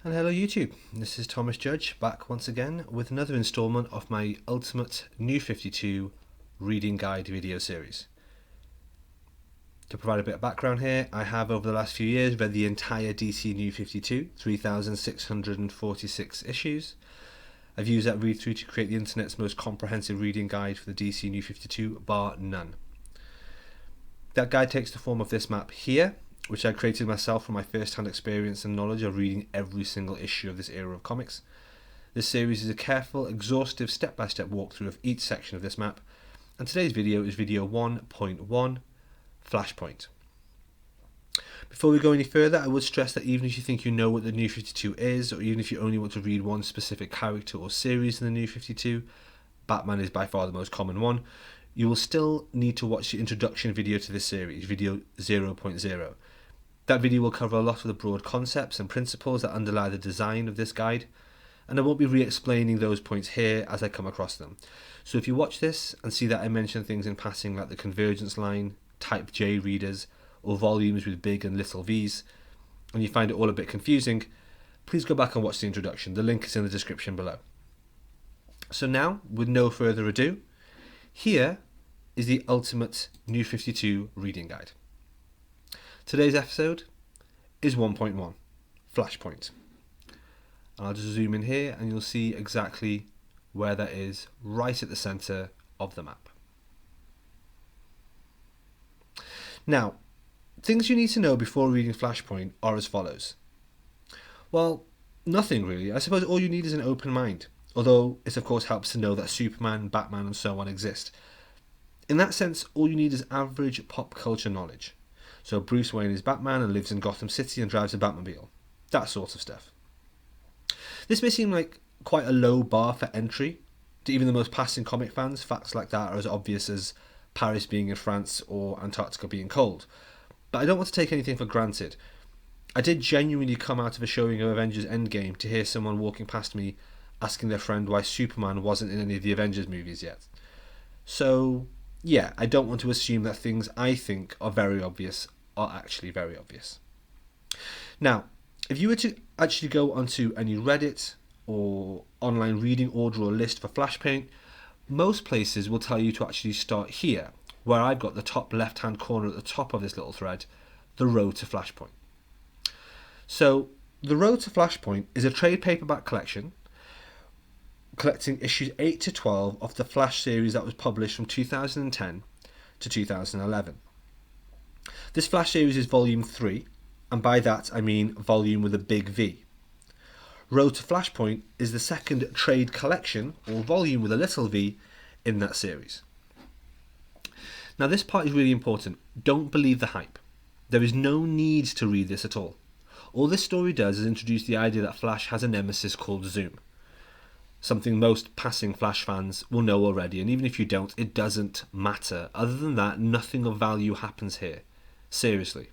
And hello YouTube, this is Thomas Judge back once again with another instalment of my Ultimate New 52 Reading Guide video series. To provide a bit of background here, I have over the last few years read the entire DC New 52, 3,646 issues. I've used that read through to create the internet's most comprehensive reading guide for the DC New 52, bar none. That guide takes the form of this map here, which I created myself from my first-hand experience and knowledge of reading every single issue of this era of comics. This series is a careful, exhaustive, step-by-step walkthrough of each section of this map, and today's video is video 1.1, Flashpoint. Before we go any further, I would stress that even if you think you know what the New 52 is, or even if you only want to read one specific character or series in the New 52, Batman is by far the most common one, you will still need to watch the introduction video to this series, video 0.0. That video will cover a lot of the broad concepts and principles that underlie the design of this guide, and I won't be re-explaining those points here as I come across them. So if you watch this and see that I mention things in passing like the convergence line, type J readers, or volumes with big and little V's, and you find it all a bit confusing, please go back and watch the introduction. The link is in the description below. So now, with no further ado, here is the Ultimate New 52 Reading Guide. Today's episode is 1.1, Flashpoint. And I'll just zoom in here and you'll see exactly where that is, right at the centre of the map. Now, things you need to know before reading Flashpoint are as follows. Well, nothing really. I suppose all you need is an open mind, although it of course helps to know that Superman, Batman and so on exist. In that sense, all you need is average pop culture knowledge. So Bruce Wayne is Batman and lives in Gotham City and drives a Batmobile. That sort of stuff. This may seem like quite a low bar for entry to even the most passing comic fans. Facts like that are as obvious as Paris being in France or Antarctica being cold. But I don't want to take anything for granted. I did genuinely come out of a showing of Avengers Endgame to hear someone walking past me asking their friend why Superman wasn't in any of the Avengers movies yet. So yeah, I don't want to assume that things I think are very obvious are actually very obvious. Now, if you were to actually go onto any Reddit or online reading order or list for Flashpoint, most places will tell you to actually start here, where I've got the top left-hand corner at the top of this little thread, the Road to Flashpoint. So, the Road to Flashpoint is a trade paperback collection collecting issues 8 to 12 of the Flash series that was published from 2010 to 2011. This Flash series is volume 3, and by that I mean volume with a big V. Road to Flashpoint is the second trade collection, or volume with a little v, in that series. Now this part is really important. Don't believe the hype. There is no need to read this at all. All this story does is introduce the idea that Flash has a nemesis called Zoom. Something most passing Flash fans will know already, and even if you don't, it doesn't matter. Other than that, nothing of value happens here. Seriously.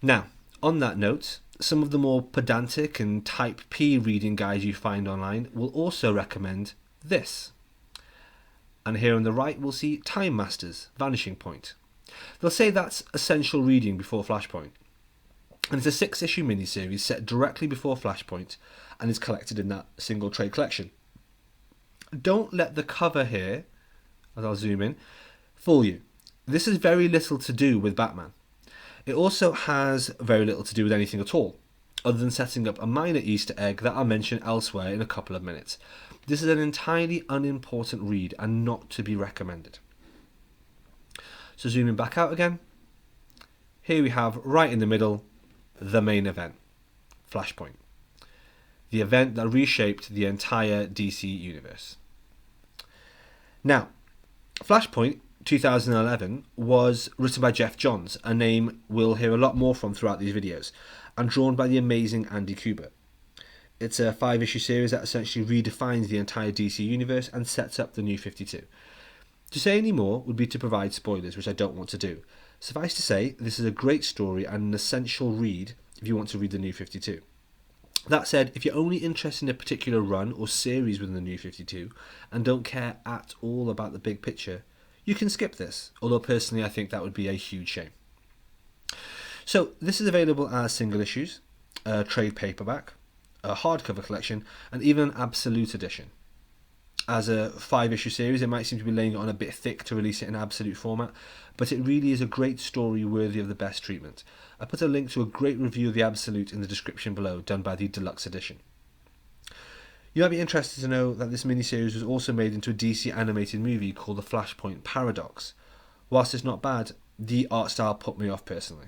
Now, on that note, some of the more pedantic and type P reading guides you find online will also recommend this. And here on the right we'll see Time Masters, Vanishing Point. They'll say that's essential reading before Flashpoint. And it's a 6-issue miniseries set directly before Flashpoint and is collected in that single trade collection. Don't let the cover here, as I'll zoom in, fool you. This has very little to do with Batman. It also has very little to do with anything at all, other than setting up a minor Easter egg that I'll mention elsewhere in a couple of minutes. This is an entirely unimportant read and not to be recommended. So zooming back out again, here we have right in the middle, the main event, Flashpoint. The event that reshaped the entire DC universe. Now, Flashpoint 2011 was written by Jeff Johns, a name we'll hear a lot more from throughout these videos, and drawn by the amazing Andy Kubert. It's a 5-issue series that essentially redefines the entire DC universe and sets up the New 52. To say any more would be to provide spoilers, which I don't want to do. Suffice to say, this is a great story and an essential read if you want to read the New 52. That said, if you're only interested in a particular run or series within the New 52 and don't care at all about the big picture, you can skip this, although personally I think that would be a huge shame. So this is available as single issues. a trade paperback, a hardcover collection, and even an Absolute edition. As a 5-issue series, it might seem to be laying it on a bit thick to release it in Absolute format, but it really is a great story worthy of the best treatment. I put a link to a great review of the Absolute in the description below, done by the deluxe edition. You might be interested to know that this miniseries was also made into a DC animated movie called The Flashpoint Paradox. Whilst it's not bad, the art style put me off personally.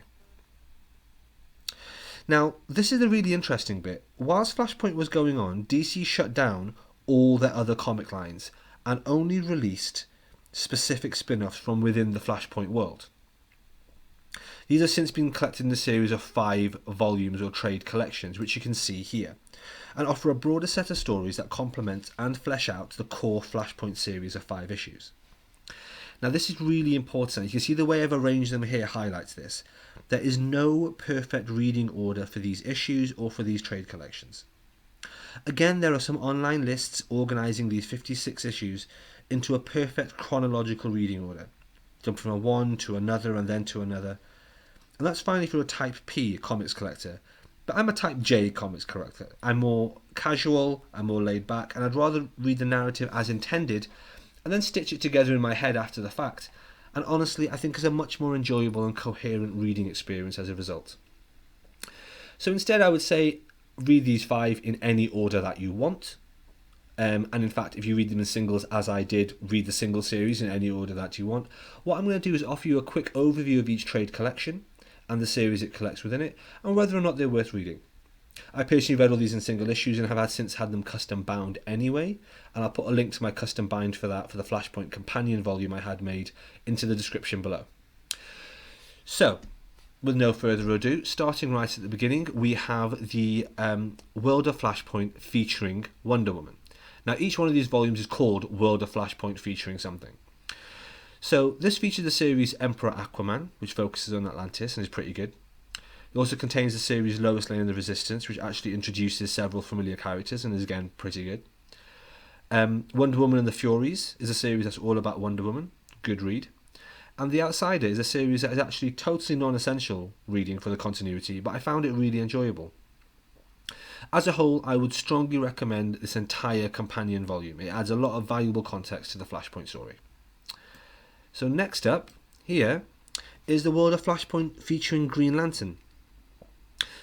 Now, this is the really interesting bit. Whilst Flashpoint was going on, DC shut down all their other comic lines and only released specific spin-offs from within the Flashpoint world. These have since been collected in a series of 5 volumes or trade collections, which you can see here, and offer a broader set of stories that complement and flesh out the core Flashpoint series of 5 issues. Now, this is really important. You can see the way I've arranged them here highlights this. There is no perfect reading order for these issues or for these trade collections. Again, there are some online lists organising these 56 issues into a perfect chronological reading order. Jump from a one to another and then to another. And that's fine if you're a Type P comics collector. But I'm a Type J comics collector. I'm more casual, I'm more laid back, and I'd rather read the narrative as intended and then stitch it together in my head after the fact. And honestly, I think it's a much more enjoyable and coherent reading experience as a result. So instead, I would say read these 5 in any order that you want. And in fact, if you read them in singles, as I did, read the single series in any order that you want. What I'm going to do is offer you a quick overview of each trade collection and the series it collects within it, and whether or not they're worth reading. I personally read all these in single issues and have since had them custom bound anyway, and I'll put a link to my custom bind for that for the Flashpoint companion volume I had made into the description below. So, with no further ado, starting right at the beginning, we have the World of Flashpoint featuring Wonder Woman. Now, each one of these volumes is called World of Flashpoint featuring something. So, this features the series Emperor Aquaman, which focuses on Atlantis and is pretty good. It also contains the series Lois Lane and the Resistance, which actually introduces several familiar characters and is again pretty good. Wonder Woman and the Furies is a series that's all about Wonder Woman, good read. And The Outsider is a series that is actually totally non-essential reading for the continuity, but I found it really enjoyable. As a whole, I would strongly recommend this entire companion volume. It adds a lot of valuable context to the Flashpoint story. So next up, here, is the World of Flashpoint featuring Green Lantern.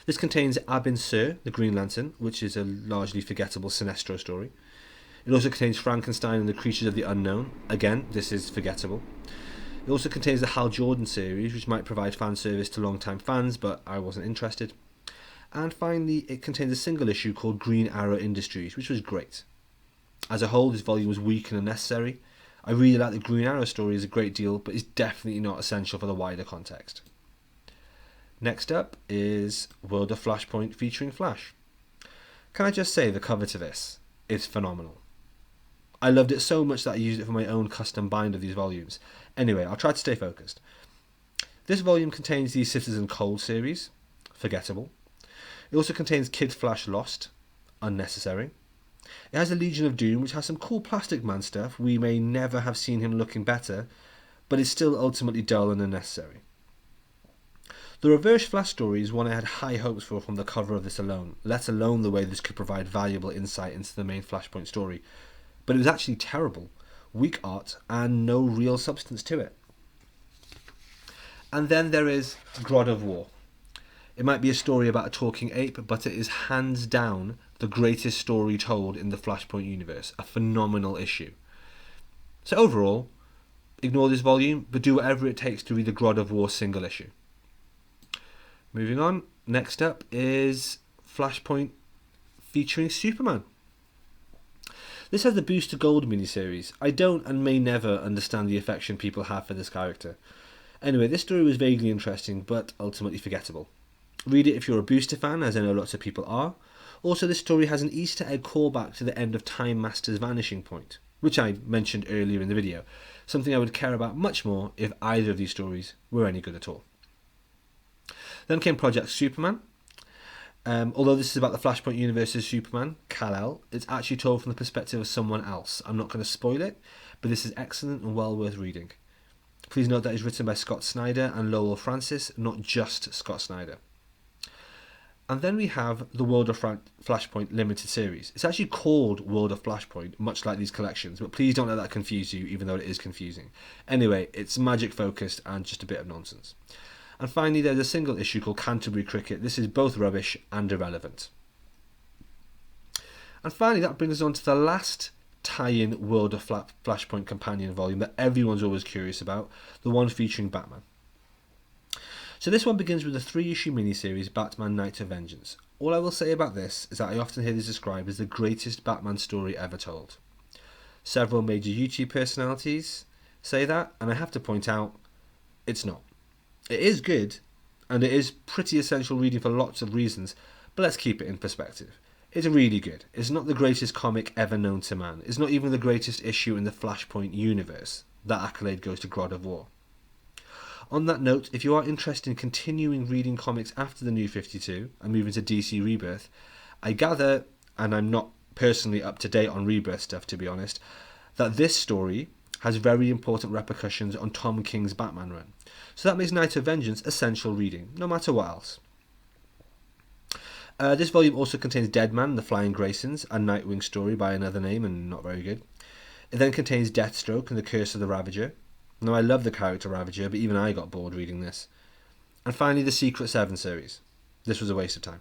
This contains Abin Sur, the Green Lantern, which is a largely forgettable Sinestro story. It also contains Frankenstein and the Creatures of the Unknown. Again, this is forgettable. It also contains the Hal Jordan series, which might provide fan service to long-time fans, but I wasn't interested. And finally, it contains a single issue called Green Arrow Industries, which was great. As a whole, this volume was weak and unnecessary. I really like the Green Arrow story as a great deal, but it's definitely not essential for the wider context. Next up is World of Flashpoint featuring Flash. Can I just say the cover to this is phenomenal. I loved it so much that I used it for my own custom bind of these volumes. Anyway, I'll try to stay focused. This volume contains the Citizen Cold series, forgettable. It also contains Kid Flash Lost, unnecessary. It has the Legion of Doom, which has some cool Plastic Man stuff. We may never have seen him looking better, but it's still ultimately dull and unnecessary. The Reverse Flash story is one I had high hopes for from the cover of this alone, let alone the way this could provide valuable insight into the main Flashpoint story. But it was actually terrible, weak art, and no real substance to it. And then there is God of War. It might be a story about a talking ape, but it is hands down the greatest story told in the Flashpoint universe. A phenomenal issue. So overall, ignore this volume, but do whatever it takes to read the God of War single issue. Moving on, next up is Flashpoint featuring Superman. This has the Boost to Gold miniseries. I don't and may never understand the affection people have for this character. Anyway, this story was vaguely interesting, but ultimately forgettable. Read it if you're a Booster fan, as I know lots of people are. Also, this story has an Easter egg callback to the end of Time Master's Vanishing Point, which I mentioned earlier in the video, something I would care about much more if either of these stories were any good at all. Then came Project Superman. Although this is about the Flashpoint universe's Superman, Kal-El, it's actually told from the perspective of someone else. I'm not going to spoil it, but this is excellent and well worth reading. Please note that it's written by Scott Snyder and Lowell Francis, not just Scott Snyder. And then we have the World of Flashpoint limited series. It's actually called World of Flashpoint, much like these collections, but please don't let that confuse you, even though it is confusing. Anyway, it's magic focused and just a bit of nonsense. And finally, there's a single issue called Canterbury Cricket. This is both rubbish and irrelevant. And finally, that brings us on to the last tie-in World of Flashpoint companion volume that everyone's always curious about, the one featuring Batman. So this one begins with a 3-issue miniseries, Batman Night of Vengeance. All I will say about this is that I often hear this described as the greatest Batman story ever told. Several major YouTube personalities say that, and I have to point out, it's not. It is good, and it is pretty essential reading for lots of reasons, but let's keep it in perspective. It's really good. It's not the greatest comic ever known to man. It's not even the greatest issue in the Flashpoint universe. That accolade goes to God of War. On that note, if you are interested in continuing reading comics after the New 52 and moving to DC Rebirth, I gather, and I'm not personally up to date on Rebirth stuff to be honest, that this story has very important repercussions on Tom King's Batman run. So that makes Night of Vengeance essential reading, no matter what else. This volume also contains Deadman, The Flying Graysons, a Nightwing story by another name and not very good. It then contains Deathstroke and The Curse of the Ravager. Now I love the character Ravager, but even I got bored reading this. And finally the Secret 7 series. This was a waste of time.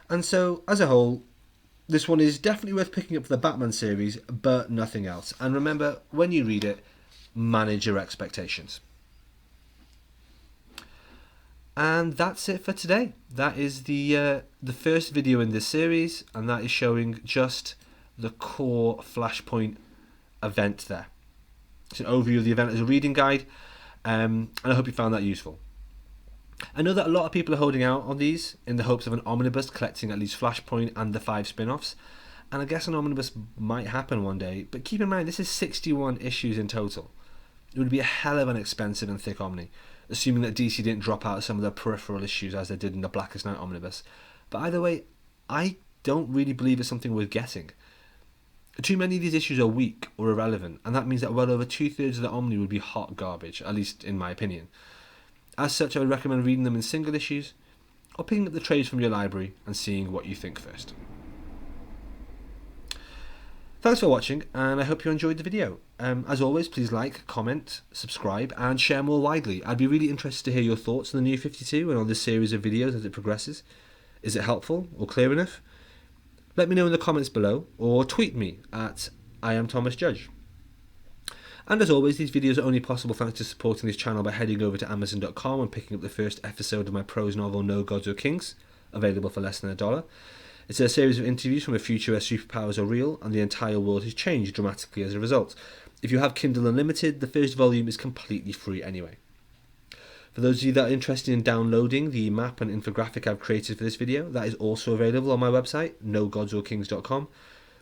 And so, as a whole, this one is definitely worth picking up for the Batman series, but nothing else. And remember, when you read it, manage your expectations. And that's it for today. That is the first video in this series, and that is showing just the core Flashpoint event there. It's an overview of the event as a reading guide, and I hope you found that useful. I know that a lot of people are holding out on these in the hopes of an omnibus collecting at least Flashpoint and the 5 spin-offs, and I guess an omnibus might happen one day, but keep in mind this is 61 issues in total. It would be a hell of an expensive and thick omni, assuming that DC didn't drop out some of the peripheral issues as they did in the Blackest Night omnibus. But either way, I don't really believe it's something worth getting. Too many of these issues are weak or irrelevant, and that means that well over 2/3 of the Omni would be hot garbage, at least in my opinion. As such, I would recommend reading them in single issues, or picking up the trades from your library and seeing what you think first. Thanks for watching, and I hope you enjoyed the video. As always, please like, comment, subscribe, and share more widely. I'd be really interested to hear your thoughts on the New 52 and on this series of videos as it progresses. Is it helpful or clear enough? Let me know in the comments below, or tweet me at @IamThomasJudge. And as always, these videos are only possible thanks to supporting this channel by heading over to Amazon.com and picking up the first episode of my prose novel No Gods or Kings, available for less than $1. It's a series of interviews from a future where superpowers are real and the entire world has changed dramatically as a result. If you have Kindle Unlimited, the first volume is completely free anyway. For those of you that are interested in downloading the map and infographic I've created for this video, that is also available on my website, nogodsorkings.com,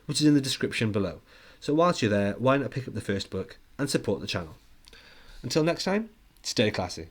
which is in the description below. So whilst you're there, why not pick up the first book and support the channel. Until next time, stay classy.